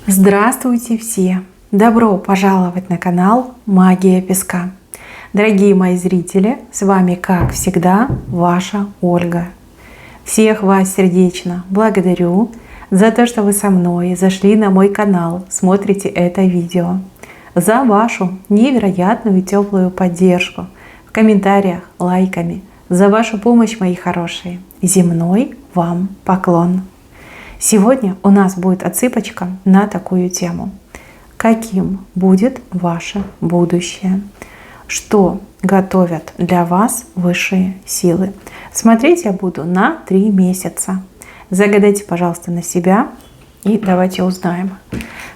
Здравствуйте все! Добро пожаловать на канал Магия Песка. Дорогие мои зрители, с вами как всегда ваша Ольга. Всех вас сердечно благодарю за то, что вы со мной зашли на мой канал, смотрите это видео, за вашу невероятную теплую поддержку в комментариях, лайками, за вашу помощь, мои хорошие. Земной вам поклон! Сегодня у нас будет отсыпочка на такую тему. Каким будет ваше будущее? Что готовят для вас высшие силы? Смотреть я буду на 3 месяца. Загадайте, пожалуйста, на себя и давайте узнаем,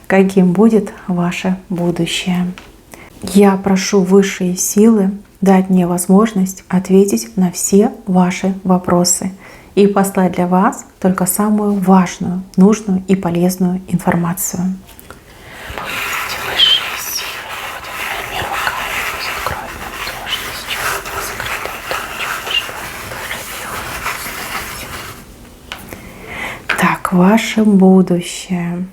каким будет ваше будущее. Я прошу высшие силы дать мне возможность ответить на все ваши вопросы и послать для вас только самую важную, нужную и полезную информацию. Высшие силы будут моими руками, пусть откроют нам то, что сейчас было скрыто, то, о чем мы желаем. Так, ваше будущее.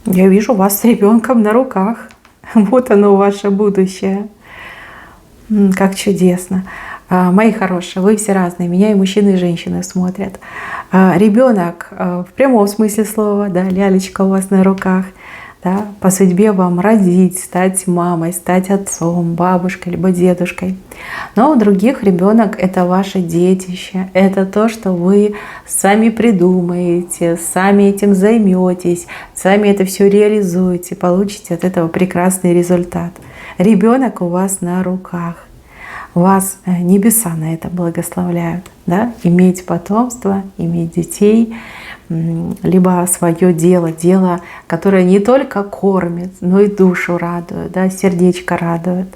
Я вижу вас с ребенком на руках. Вот оно, ваше будущее. Как чудесно. Мои хорошие, вы все разные, меня и мужчины, и женщины смотрят. Ребенок в прямом смысле слова, да, лялечка у вас на руках, да, по судьбе вам родить, стать мамой, стать отцом, бабушкой либо дедушкой. Но у других ребенок — это ваше детище, это то, что вы сами придумаете, сами этим займетесь, сами это все реализуете, получите от этого прекрасный результат. Ребенок у вас на руках. Вас небеса на это благословляют, да? Иметь потомство, иметь детей, либо свое дело, которое не только кормит, но и душу радует, да? Сердечко радует.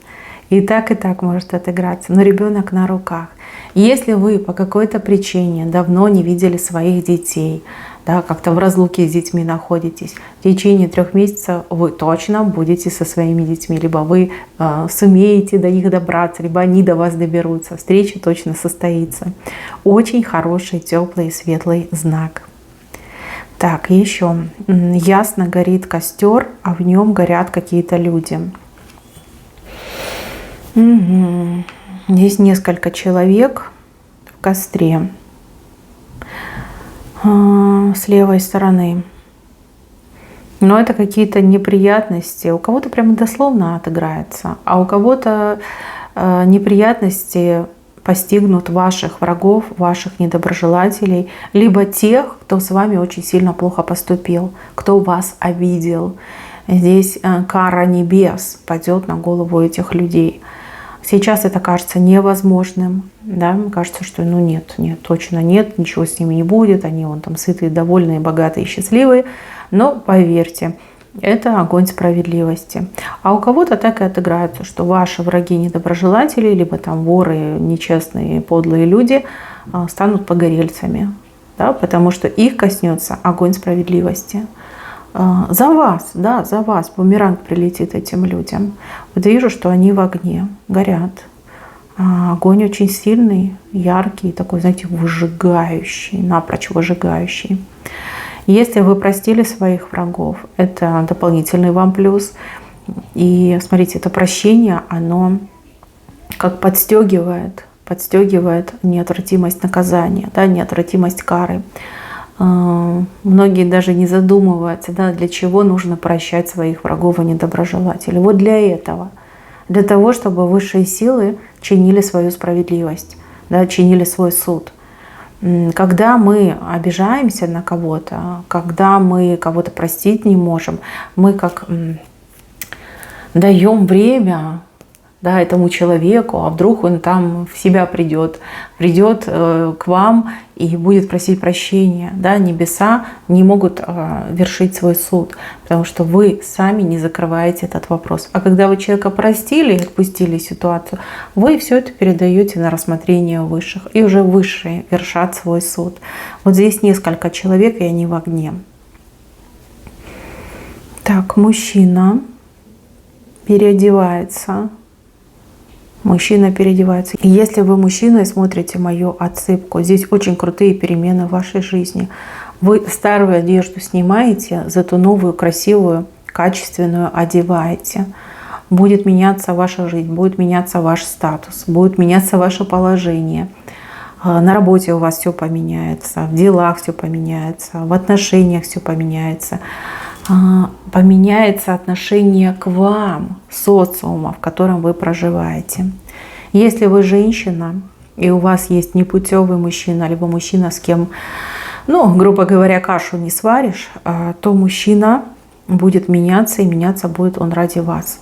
И так может отыграться. Но ребенок на руках. Если вы по какой-то причине давно не видели своих детей, да, как-то в разлуке с детьми находитесь, в течение 3 месяцев вы точно будете со своими детьми. Либо вы сумеете до них добраться, либо они до вас доберутся. Встреча точно состоится. Очень хороший, теплый, светлый знак. Так, еще. Ясно горит костер, а в нем горят какие-то люди. Угу. Здесь несколько человек в костре с левой стороны. Но это какие-то неприятности. У кого-то прямо дословно отыграется, а у кого-то неприятности постигнут ваших врагов, ваших недоброжелателей, либо тех, кто с вами очень сильно плохо поступил, кто вас обидел. Здесь кара небес падет на голову этих людей. Сейчас это кажется невозможным, да, кажется, что нет, точно нет, ничего с ними не будет, они вон там сытые, довольные, богатые, счастливые, но поверьте, это огонь справедливости. А у кого-то так и отыграется, что ваши враги, недоброжелатели, либо там воры, нечестные, подлые люди станут погорельцами, да, потому что их коснется огонь справедливости. За вас, да, за вас бумеранг прилетит этим людям. Вот вижу, что они в огне, горят. Огонь очень сильный, яркий, такой, знаете, выжигающий, напрочь выжигающий. Если вы простили своих врагов, это дополнительный вам плюс. И смотрите, это прощение, оно как подстегивает неотвратимость наказания, да, неотвратимость кары. Многие даже не задумываются, да, для чего нужно прощать своих врагов и недоброжелателей. Вот для этого. Для того, чтобы высшие силы чинили свою справедливость, да, чинили свой суд. Когда мы обижаемся на кого-то, когда мы кого-то простить не можем, мы как даем время, да, этому человеку, а вдруг он там в себя придет к вам и будет просить прощения. Да, небеса не могут вершить свой суд, потому что вы сами не закрываете этот вопрос. А когда вы человека простили и отпустили ситуацию, вы все это передаете на рассмотрение высших, и уже высшие вершат свой суд. Вот здесь несколько человек, и они в огне. Так, мужчина переодевается. Мужчина переодевается. И если вы мужчина и смотрите мою отсыпку, здесь очень крутые перемены в вашей жизни. Вы старую одежду снимаете, зато новую, красивую, качественную одеваете. Будет меняться ваша жизнь, будет меняться ваш статус, будет меняться ваше положение. На работе у вас все поменяется, в делах все поменяется, в отношениях все поменяется. Поменяется отношение к вам, социума, в котором вы проживаете. Если вы женщина, и у вас есть непутевый мужчина, либо мужчина, с кем, ну, грубо говоря, кашу не сваришь, то мужчина будет меняться, и меняться будет он ради вас.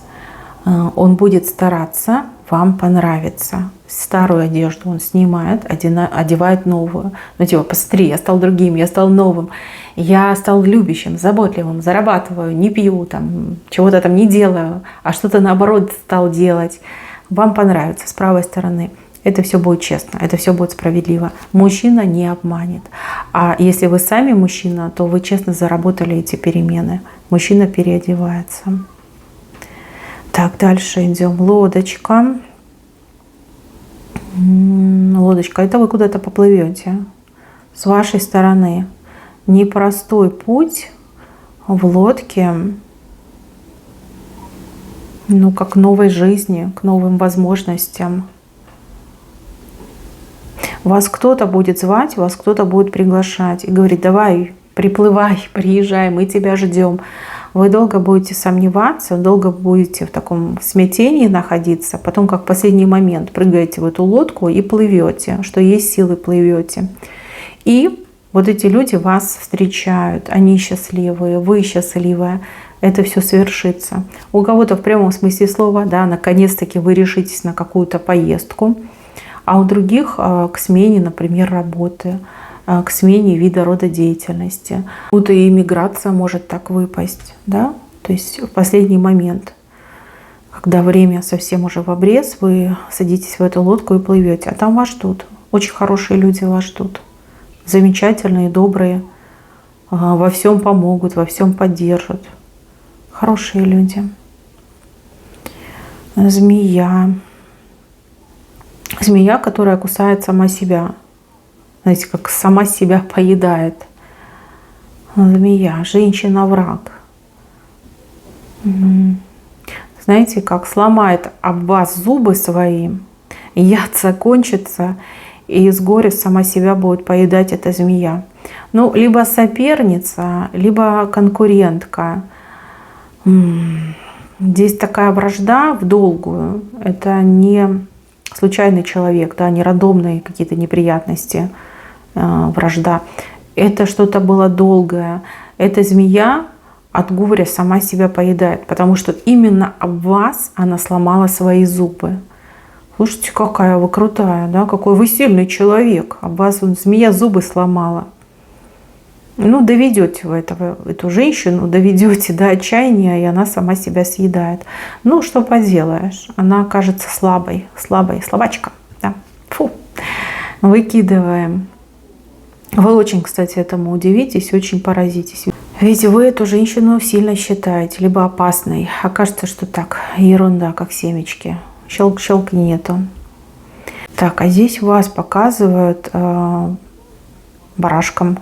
Он будет стараться вам понравиться. Старую одежду он снимает, одевает новую. Ну типа, посмотри, я стал другим, я стал новым. Я стал любящим, заботливым, зарабатываю, не пью, там, чего-то там не делаю, а что-то наоборот стал делать. Вам понравится с правой стороны. Это все будет честно, это все будет справедливо. Мужчина не обманет. А если вы сами мужчина, то вы честно заработали эти перемены. Мужчина переодевается. Так, дальше идем. Лодочка. Лодочка, это вы куда-то поплывете. С вашей стороны. Непростой путь в лодке, ну, как к новой жизни, к новым возможностям. Вас кто-то будет звать, вас кто-то будет приглашать и говорить: давай, приплывай, приезжай, мы тебя ждем. Вы долго будете сомневаться, долго будете в таком смятении находиться, потом как в последний момент прыгаете в эту лодку и плывете, что есть силы, плывете. И вот эти люди вас встречают, они счастливые, вы счастливая, это все свершится. У кого-то в прямом смысле слова, да, наконец-таки вы решитесь на какую-то поездку, а у других к смене, например, работы, к смене вида рода деятельности. Тут и иммиграция может так выпасть, да, то есть в последний момент, когда время совсем уже в обрез, вы садитесь в эту лодку и плывете, а там вас ждут, очень хорошие люди вас ждут. Замечательные, добрые, во всем помогут, во всем поддержат. Хорошие люди. Змея. Змея, которая кусает сама себя. Знаете, как сама себя поедает. Змея. Женщина-враг. Знаете, как сломает об вас зубы свои, яд закончится, и с горя сама себя будет поедать эта змея. Ну, либо соперница, либо конкурентка. Здесь такая вражда в долгую. Это не случайный человек, да, не рандомные какие-то неприятности, вражда. Это что-то было долгое. Эта змея от горя сама себя поедает, потому что именно об вас она сломала свои зубы. Слушайте, какая вы крутая, да? Какой вы сильный человек. Об вас змея зубы сломала. Ну, доведете вы эту женщину, доведете до отчаяния, и она сама себя съедает. Ну, что поделаешь, она окажется слабой, слабачка. Да? Фу, выкидываем. Вы очень, кстати, этому удивитесь, очень поразитесь. Ведь вы эту женщину сильно считаете, либо опасной. Окажется, что так, ерунда, как семечки. Щелк-щелк нету. Так, а здесь вас показывают барашком.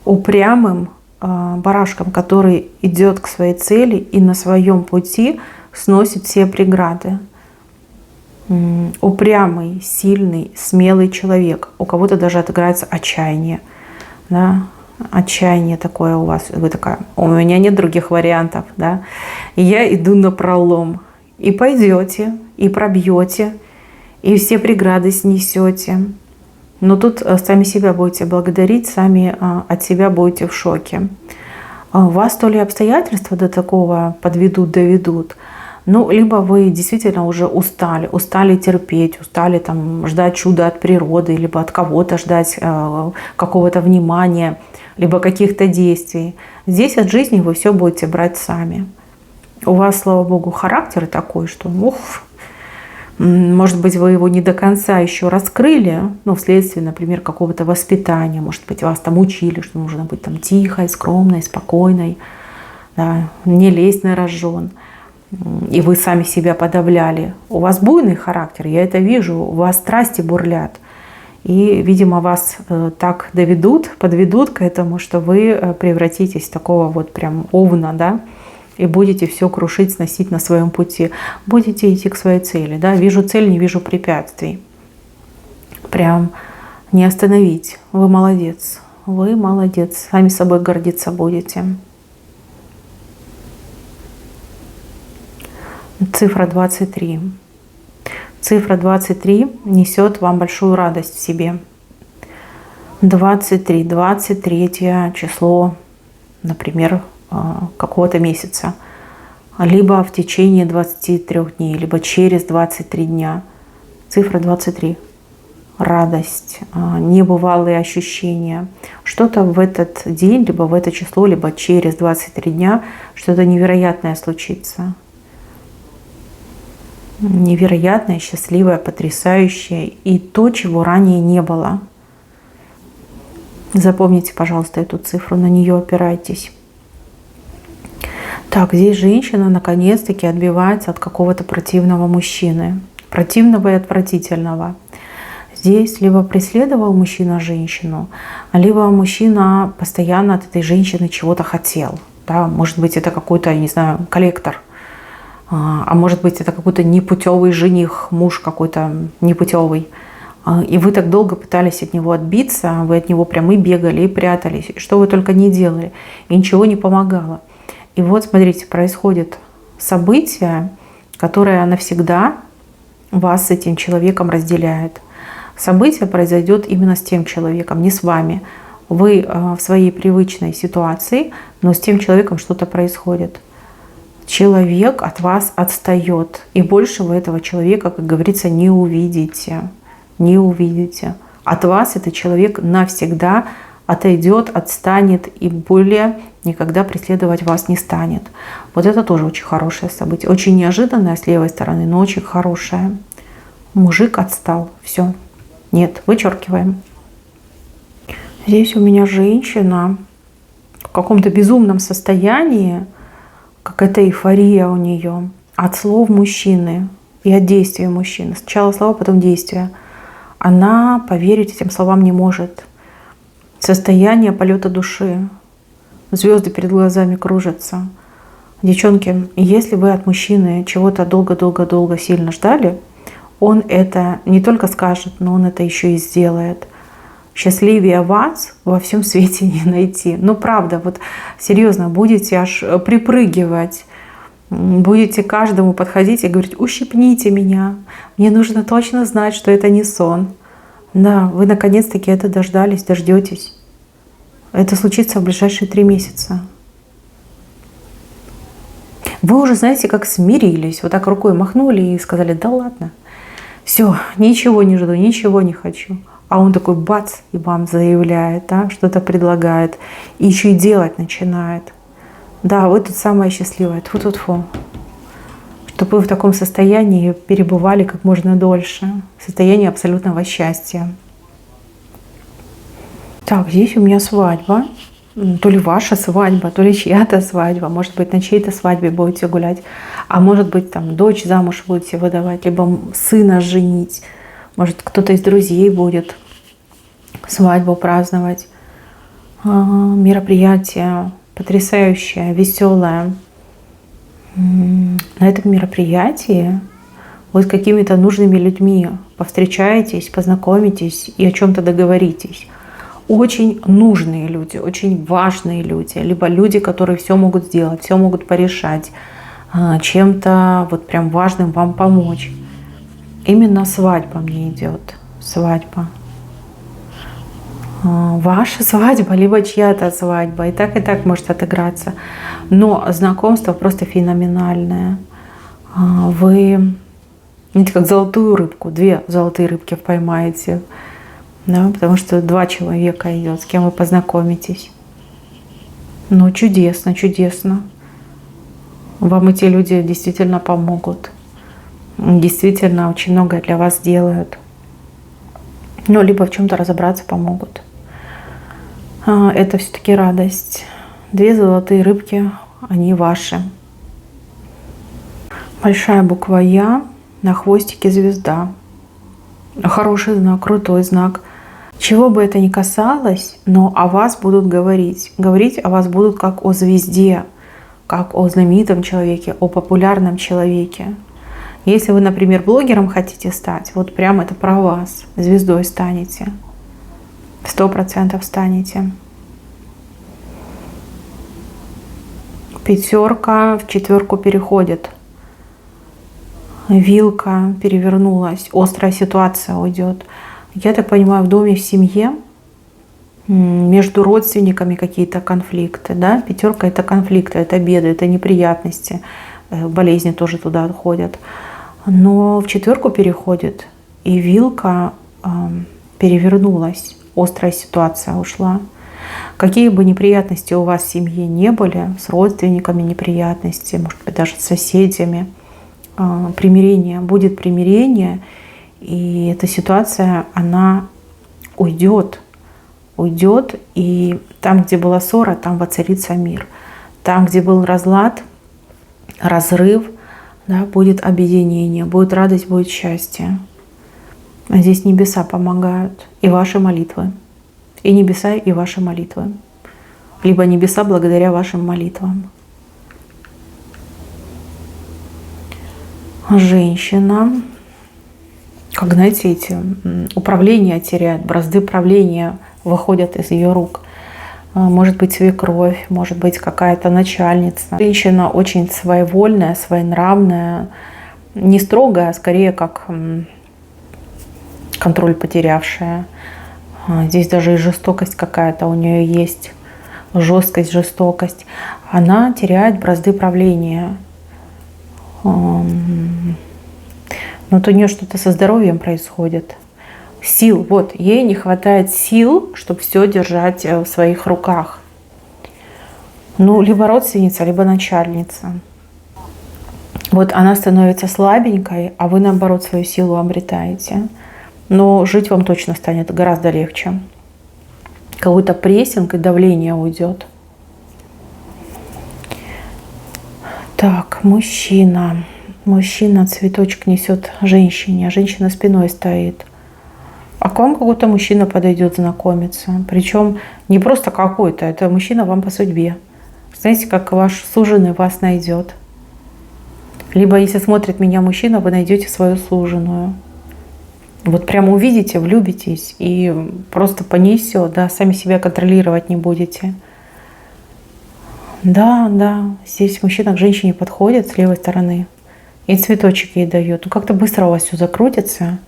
Упрямым барашком, который идет к своей цели и на своем пути сносит все преграды. Упрямый, сильный, смелый человек. У кого-то даже отыграется отчаяние. Да? Отчаяние такое у вас. Вы такая: у меня нет других вариантов. Да? И я иду напролом. И пойдете, и пробьете, и все преграды снесете. Но тут сами себя будете благодарить, сами от себя будете в шоке. Вас то ли обстоятельства до такого подведут, доведут, ну, либо вы действительно уже устали терпеть, устали там ждать чуда от природы, либо от кого-то ждать какого-то внимания, либо каких-то действий. Здесь от жизни вы все будете брать сами. У вас, слава богу, характер такой, что, может быть, вы его не до конца еще раскрыли, но вследствие, например, какого-то воспитания, может быть, вас там учили, что нужно быть там тихой, скромной, спокойной, да, не лезть на рожон. И вы сами себя подавляли. У вас буйный характер, я это вижу, у вас страсти бурлят. И, видимо, вас так подведут к этому, что вы превратитесь в такого вот прям овна, да, и будете все крушить, сносить на своем пути. Будете идти к своей цели, да. Вижу цель, не вижу препятствий. Прям не остановить. Вы молодец. Вы молодец. Сами собой гордиться будете. Цифра 23. Цифра 23 несет вам большую радость в себе. 23 число, например, какого-то месяца. Либо в течение 23 дней, либо через 23 дня. Цифра 23. Радость, небывалые ощущения. Что-то в этот день, либо в это число, либо через 23 дня что-то невероятное случится. Невероятное, счастливое, потрясающее. И то, чего ранее не было. Запомните, пожалуйста, эту цифру, на нее опирайтесь. Так, здесь женщина наконец-таки отбивается от какого-то противного мужчины. Противного и отвратительного. Здесь либо преследовал мужчина женщину, либо мужчина постоянно от этой женщины чего-то хотел. Да? Может быть, это какой-то, я не знаю, коллектор. А может быть, это какой-то непутевый жених, муж какой-то непутевый. И вы так долго пытались от него отбиться, вы от него прям и бегали, и прятались, что вы только не делали, и ничего не помогало. И вот, смотрите, происходит событие, которое навсегда вас с этим человеком разделяет. Событие произойдет именно с тем человеком, не с вами. Вы в своей привычной ситуации, но с тем человеком что-то происходит. Человек от вас отстает. И больше вы этого человека, как говорится, не увидите. Не увидите. От вас этот человек навсегда отойдет, отстанет и более никогда преследовать вас не станет. Вот это тоже очень хорошее событие. Очень неожиданное с левой стороны, но очень хорошее. Мужик отстал. Все. Нет, вычеркиваем. Здесь у меня женщина в каком-то безумном состоянии, какая-то эйфория у нее от слов мужчины и от действия мужчины. Сначала слова, потом действия. Она поверить этим словам не может. Состояние полета души. Звезды перед глазами кружатся. Девчонки, если вы от мужчины чего-то долго-долго-долго сильно ждали, он это не только скажет, но он это еще и сделает. Счастливее вас во всем свете не найти. Ну правда, вот серьезно, будете аж припрыгивать, будете каждому подходить и говорить: ущипните меня, мне нужно точно знать, что это не сон. Да, вы наконец-таки это дождались, дождетесь. Это случится в ближайшие 3 месяца. Вы уже знаете, как смирились, вот так рукой махнули и сказали: да ладно, все, ничего не жду, ничего не хочу. А он такой бац, и вам заявляет, да, что-то предлагает. И еще и делать начинает. Да, вы тут самая счастливая. Тьфу-тьфу-тьфу. Чтобы вы в таком состоянии перебывали как можно дольше. Состояние абсолютного счастья. Так, здесь у меня свадьба. То ли ваша свадьба, то ли чья-то свадьба. Может быть, на чьей-то свадьбе будете гулять. А может быть, там дочь замуж будете выдавать, либо сына женить. Может, кто-то из друзей будет свадьбу праздновать. Мероприятие потрясающее, веселое. На этом мероприятии вы с какими-то нужными людьми повстречаетесь, познакомитесь и о чем-то договоритесь. Очень нужные люди, очень важные люди, либо люди, которые все могут сделать, все могут порешать, чем-то вот прям важным вам помочь. Именно свадьба мне идет. Свадьба. Ваша свадьба, либо чья-то свадьба. И так может отыграться. Но знакомство просто феноменальное. Вы, знаете, как золотую рыбку, 2 золотые рыбки поймаете. Да, потому что 2 человека идет, с кем вы познакомитесь. Ну, чудесно, чудесно. Вам эти люди действительно помогут. Действительно очень многое для вас делают. Ну, либо в чем-то разобраться помогут. Это все-таки радость. 2 золотые рыбки, они ваши. Большая буква Я, на хвостике звезда. Хороший знак, крутой знак. Чего бы это ни касалось, но о вас будут говорить. Говорить о вас будут как о звезде, как о знаменитом человеке, о популярном человеке. Если вы, например, блогером хотите стать, вот прям это про вас. Звездой станете. 100% станете. Пятерка в четверку переходит. Вилка перевернулась. Острая ситуация уйдет. Я так понимаю, в доме, в семье, между родственниками какие-то конфликты. Да? Пятерка — это конфликты, это беды, это неприятности. Болезни тоже туда отходят. Но в четверку переходит, и вилка перевернулась. Острая ситуация ушла. Какие бы неприятности у вас в семье не были, с родственниками неприятности, может быть, даже с соседями, примирение, будет примирение, и эта ситуация, она уйдет, и там, где была ссора, там воцарится мир. Там, где был разлад, разрыв, да, будет объединение, будет радость, будет счастье. А здесь небеса помогают, и ваши молитвы. И небеса, и ваши молитвы. Либо небеса благодаря вашим молитвам. Женщина, как, знаете, эти управление теряет, бразды правления выходят из ее рук. Может быть, свекровь, может быть, какая-то начальница. Женщина очень своевольная, своенравная, не строгая, а скорее как контроль потерявшая. Здесь даже и жестокость какая-то у нее есть, жесткость, жестокость. Она теряет бразды правления. Но вот у нее что-то со здоровьем происходит. Сил. Вот, ей не хватает сил, чтобы все держать в своих руках. Ну, либо родственница, либо начальница. Вот она становится слабенькой, а вы, наоборот, свою силу обретаете. Но жить вам точно станет гораздо легче. Какой-то прессинг и давление уйдет. Так, мужчина. Мужчина цветочек несет женщине, а женщина спиной стоит. А к вам какой-то мужчина подойдет знакомиться. Причем не просто какой-то, это мужчина вам по судьбе. Знаете, как ваш суженый вас найдет. Либо если смотрит меня мужчина, вы найдете свою суженую. Вот прямо увидите, влюбитесь и просто понесет, да, сами себя контролировать не будете. Да, здесь мужчина к женщине подходит с левой стороны и цветочек ей дает. Ну как-то быстро у вас все закрутится.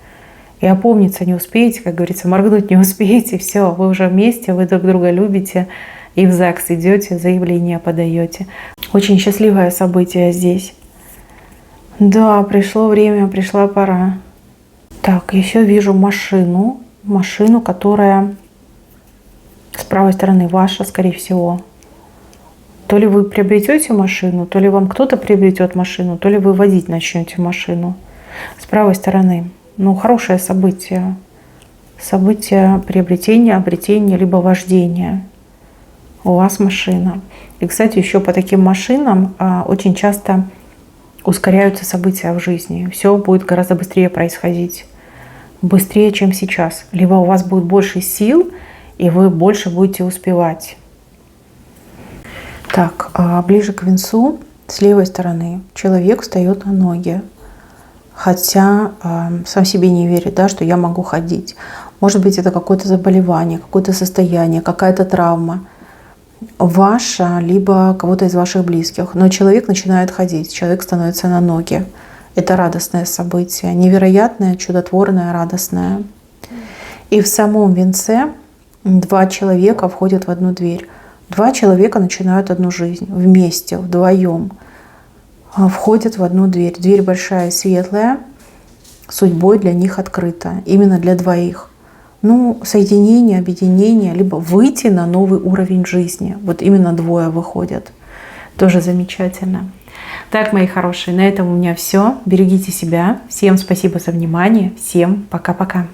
И опомниться не успеете, как говорится, моргнуть не успеете, все, вы уже вместе, вы друг друга любите, и в ЗАГС идете, заявление подаете. Очень счастливое событие здесь. Да, пришло время, пришла пора. Так, еще вижу машину, которая с правой стороны ваша, скорее всего. То ли вы приобретете машину, то ли вам кто-то приобретет машину, то ли вы водить начнете машину с правой стороны. Ну, хорошее событие. Событие приобретения, обретения, либо вождения. У вас машина. И, кстати, еще по таким машинам очень часто ускоряются события в жизни. Все будет гораздо быстрее происходить. Быстрее, чем сейчас. Либо у вас будет больше сил, и вы больше будете успевать. Так, ближе к венцу, с левой стороны, человек встает на ноги. Хотя сам себе не верит, да, что я могу ходить. Может быть, это какое-то заболевание, какое-то состояние, какая-то травма ваша, либо кого-то из ваших близких. Но человек начинает ходить, человек становится на ноги. Это радостное событие, невероятное, чудотворное, радостное. И в самом венце 2 человека входят в одну дверь. 2 человека начинают одну жизнь вместе, вдвоем. Входят в одну дверь. Дверь большая, светлая, судьбой для них открыта. Именно для двоих. Ну, соединение, объединение, либо выйти на новый уровень жизни. Вот именно 2 выходят. Тоже замечательно. Так, мои хорошие, на этом у меня все. Берегите себя. Всем спасибо за внимание. Всем пока-пока.